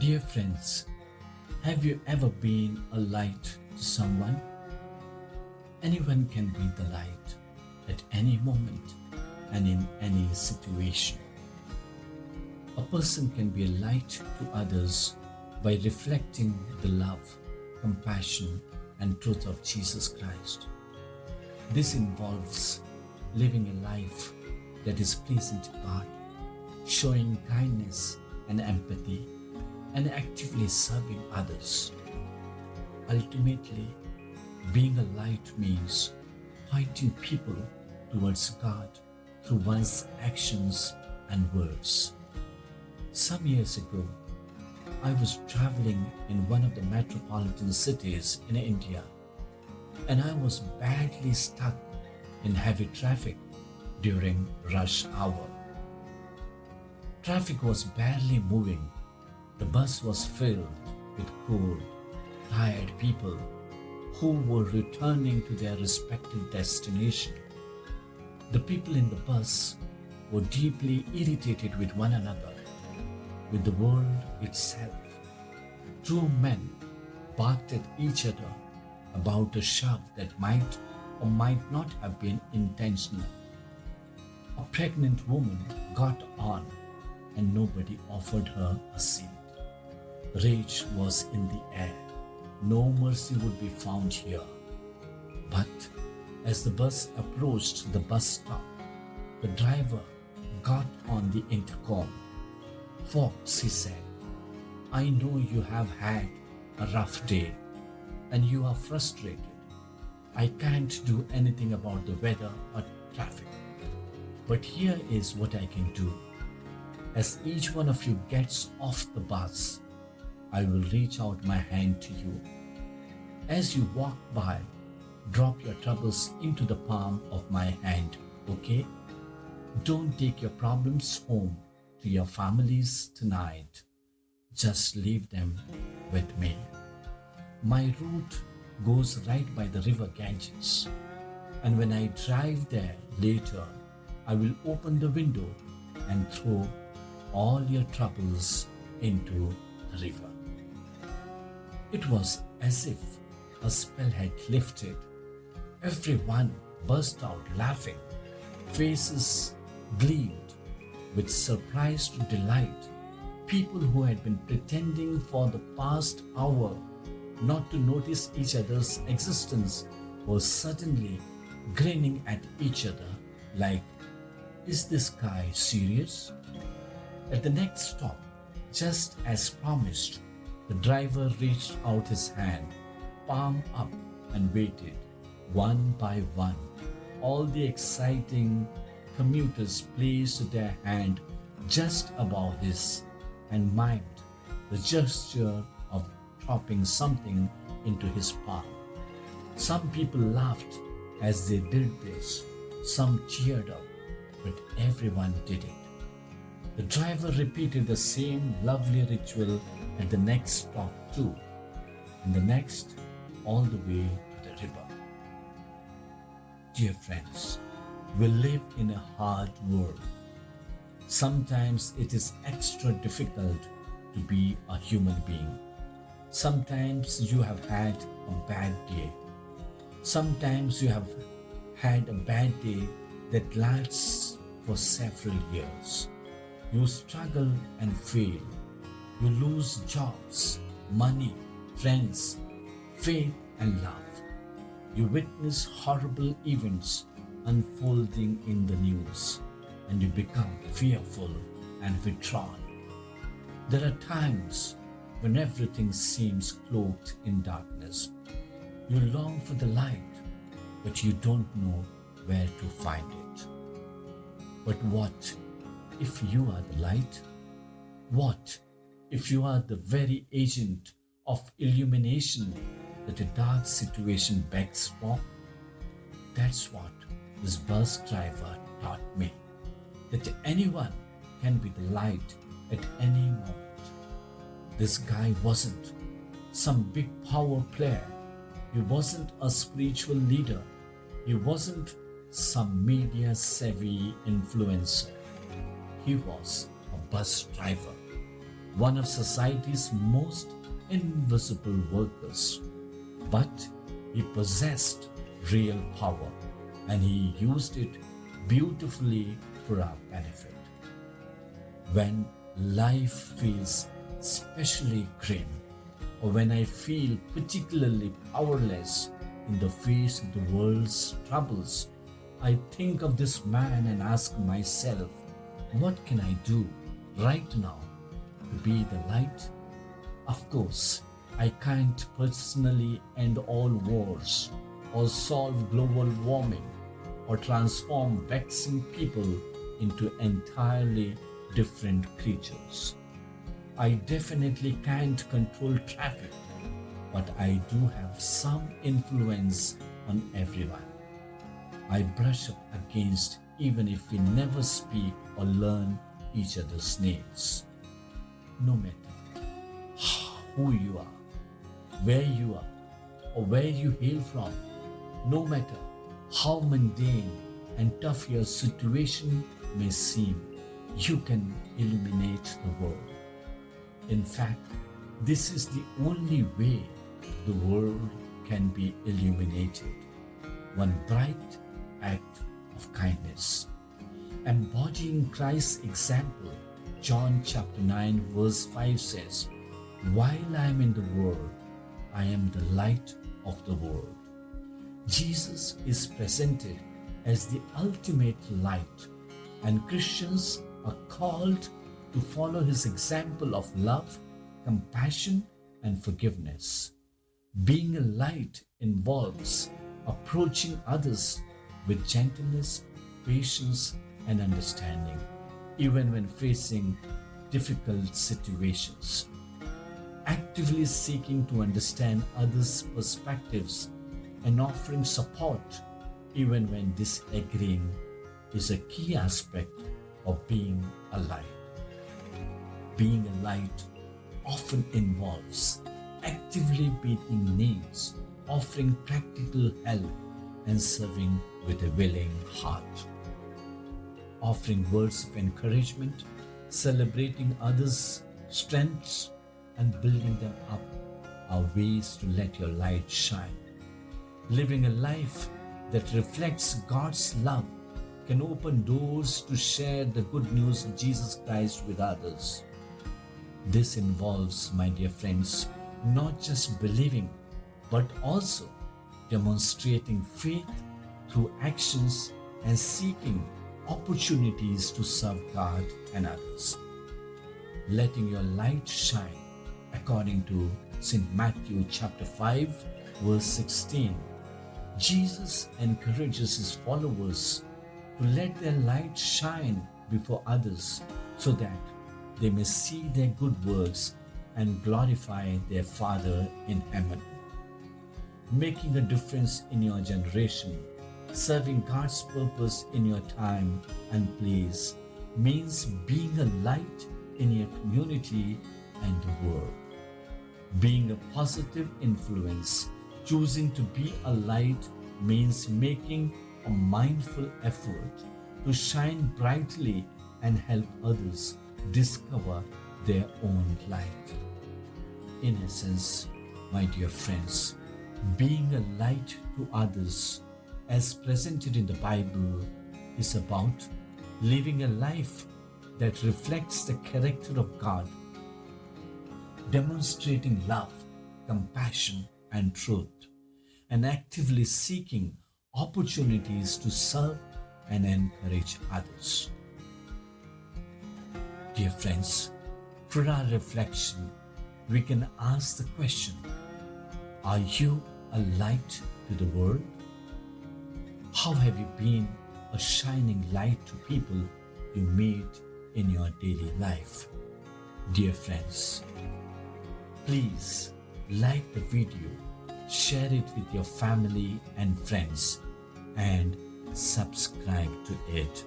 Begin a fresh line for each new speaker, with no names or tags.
Dear friends, have you ever been a light to someone? Anyone can be the light at any moment and in any situation. A person can be a light to others by reflecting the love, compassion, and truth of Jesus Christ. This involves living a life that is pleasing to God, showing kindness and empathy, and actively serving others. Ultimately, being a light means pointing people towards God through one's actions and words. Some years ago, I was traveling in one of the metropolitan cities in India, and I was badly stuck in heavy traffic during rush hour. Traffic was barely moving. The bus was filled with cold, tired people who were returning to their respective destination. The people in the bus were deeply irritated with one another, with the world itself. Two men barked at each other about a shove that might or might not have been intentional. A pregnant woman got on and nobody offered her a seat. Rage was in the air. No mercy would be found here. But as the bus approached the bus stop, the driver got on the intercom. "Folks," he said, "I know you have had a rough day and you are frustrated. I can't do anything about the weather or traffic. But here is what I can do. As each one of you gets off the bus, I will reach out my hand to you. As you walk by, drop your troubles into the palm of my hand, okay? Don't take your problems home to your families tonight. Just leave them with me. My route goes right by the river Ganges, and when I drive there later, I will open the window and throw all your troubles into the river." It was as if a spell had lifted. Everyone burst out laughing. Faces gleamed with surprised delight. People who had been pretending for the past hour not to notice each other's existence were suddenly grinning at each other like, "Is this guy serious?" At the next stop, just as promised, the driver reached out his hand, palm up, and waited. One by one, all the exciting commuters placed their hand just above his and mimed the gesture of dropping something into his palm. Some people laughed as they did this, some cheered up, but everyone did it. The driver repeated the same lovely ritual at the next stop too, and the next all the way to the river. Dear friends, we live in a hard world. Sometimes it is extra difficult to be a human being. Sometimes you have had a bad day. Sometimes you have had a bad day that lasts for several years. You struggle and fail. You lose jobs, money, friends, faith, and love. You witness horrible events unfolding in the news, and you become fearful and withdrawn. There are times when everything seems cloaked in darkness. You long for the light, but you don't know where to find it. But what if you are the light? What if you are the very agent of illumination that a dark situation begs for? That's what this bus driver taught me, that anyone can be the light at any moment. This guy wasn't some big power player. He wasn't a spiritual leader. He wasn't some media savvy influencer. He was a bus driver, one of society's most invisible workers. But he possessed real power and he used it beautifully for our benefit. When life feels especially grim, or when I feel particularly powerless in the face of the world's troubles, I think of this man and ask myself, what can I do right now to be the light? Of course, I can't personally end all wars or solve global warming or transform vexing people into entirely different creatures. I definitely can't control traffic, but I do have some influence on everyone. I brush up against even if we never speak or learn each other's names. No matter who you are, where you are, or where you hail from, no matter how mundane and tough your situation may seem, you can illuminate the world. In fact, this is the only way the world can be illuminated. One bright act of kindness. Embodying Christ's example, John chapter 9 verse 5 says, "While I am in the world, I am the light of the world." Jesus is presented as the ultimate light, and Christians are called to follow his example of love, compassion, and forgiveness. Being a light involves approaching others with gentleness, patience, and understanding, even when facing difficult situations. Actively seeking to understand others' perspectives and offering support, even when disagreeing, is a key aspect of being a light. Being a light often involves actively meeting needs, offering practical help, and serving with a willing heart. Offering words of encouragement, celebrating others' strengths, and building them up are ways to let your light shine. Living a life that reflects God's love can open doors to share the good news of Jesus Christ with others. This involves, my dear friends, not just believing, but also demonstrating faith through actions and seeking opportunities to serve God and others. Letting your light shine, according to St. Matthew chapter 5, verse 16. Jesus encourages his followers to let their light shine before others so that they may see their good works and glorify their Father in heaven. Making a difference in your generation, serving God's purpose in your time and place means being a light in your community and the world. Being a positive influence, choosing to be a light means making a mindful effort to shine brightly and help others discover their own light. In essence, my dear friends, being a light to others, as presented in the Bible, is about living a life that reflects the character of God, demonstrating love, compassion, and truth, and actively seeking opportunities to serve and encourage others. Dear friends, for our reflection, we can ask the question, are you a light to the world? How have you been a shining light to people you meet in your daily life? Dear friends, please like the video, share it with your family and friends, and subscribe to it.